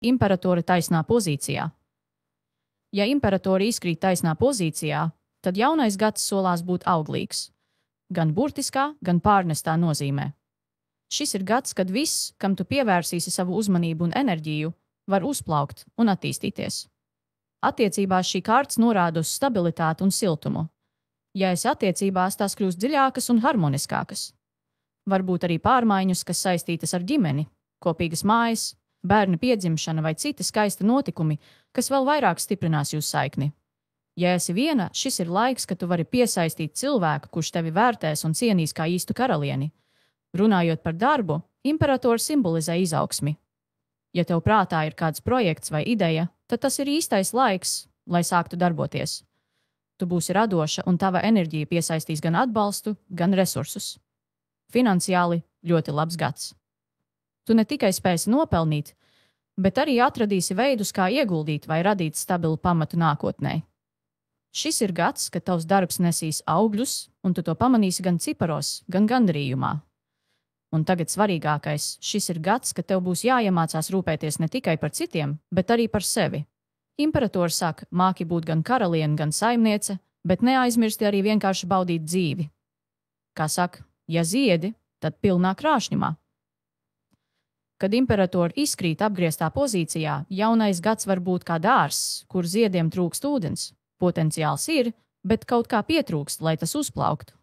Imperatori taisnā pozīcijā. Ja imperatori izkrīt taisnā pozīcijā, tad jaunais gads solās būt auglīgs. Gan burtiskā, gan pārnestā nozīmē. Šis ir gads, kad viss, kam tu pievērsīsi savu uzmanību un enerģiju, var uzplaukt un attīstīties. Attiecībās šī kārts norāda uz stabilitāti un siltumu. Ja esi attiecībās, tās kļūst dziļākas un harmoniskākas. Varbūt arī pārmaiņas, kas saistītas ar ģimeni, kopīgas mājas, bērna piedzimšana vai citi skaisti notikumi, kas vēl vairāk stiprinās jūsu saikni. Ja esi viena, šis ir laiks, kad tu vari piesaistīt cilvēku, kurš tevi vērtēs un cienīs kā īstu karalieni. Runājot par darbu, imperators simbolizē izaugsmi. Ja tev prātā ir kāds projekts vai ideja, tad tas ir īstais laiks, lai sāktu darboties. Tu būsi radoša un tava enerģija piesaistīs gan atbalstu, gan resursus. Finansiāli ļoti labs gads. Tu ne tikai spēsi nopelnīt, bet arī atradīsi veidus, kā ieguldīt vai radīt stabilu pamatu nākotnē. Šis ir gads, kad tavs darbs nesīs augļus, un tu to pamanīsi gan ciparos, gan gandarījumā. Un tagad svarīgākais, šis ir gads, kad tev būs jāiemācās rūpēties ne tikai par citiem, bet arī par sevi. Imperators saka, māki būt gan karaliene, gan saimniece, bet neaizmirsti arī vienkārši baudīt dzīvi. Kā saka, ja ziedi, tad pilnā krāšņumā. Kad imperatori izkrīt apgrieztā pozīcijā, jaunais gads var būt kā dārzs, kur ziediem trūkst ūdens. Potenciāls ir, bet kaut kā pietrūkst, lai tas uzplauktu.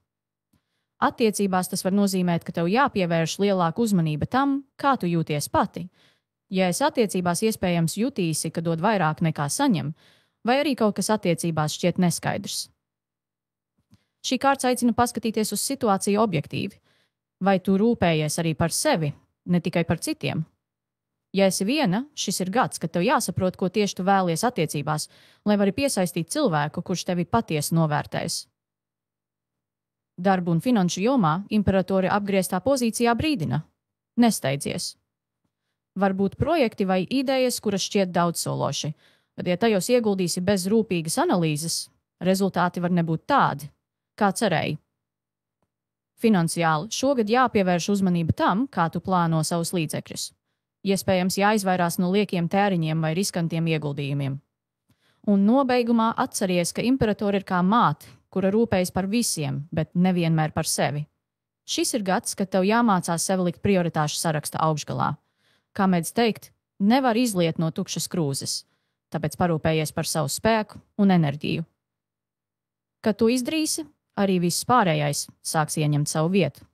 Attiecībās tas var nozīmēt, ka tev jāpievērš lielāka uzmanība tam, kā tu jūties pati. Ja esi attiecībās iespējams jutīsi, ka dod vairāk nekā saņem, vai arī kaut kas attiecībās šķiet neskaidrs. Šī kārts aicina paskatīties uz situāciju objektīvi. Vai tu rūpējies arī par sevi, ne tikai par citiem? Ja esi viena, šis ir gads, kad tev jāsaprot, ko tieši tu vēlies attiecībās, lai vari piesaistīt cilvēku, kurš tevi patiesi novērtēs. Darbu un finanšu jomā imperatori apgrieztā pozīcijā brīdina. Nesteidzies. Varbūt projekti vai idejas, kuras šķiet daudzsološi, bet ja tajos ieguldīsi bez rūpīgas analīzes, rezultāti var nebūt tādi, kā cerēji. Finansiāli šogad jāpievērš uzmanība tam, kā tu plāno savus līdzekļus. Iespējams jāizvairās no liekiem tēriņiem vai riskantiem ieguldījumiem. Un nobeigumā atceries, ka imperatori ir kā māte, kura rūpējas par visiem, bet nevienmēr par sevi. Šis ir gads, kad tev jāmācās sevi likt prioritāšu saraksta augšgalā. Kā mēdz teikt, nevar izliet no tukšas krūzes, tāpēc parūpējies par savu spēku un enerģiju. Kad to izdarīsi, arī viss pārējais sāks ieņemt savu vietu.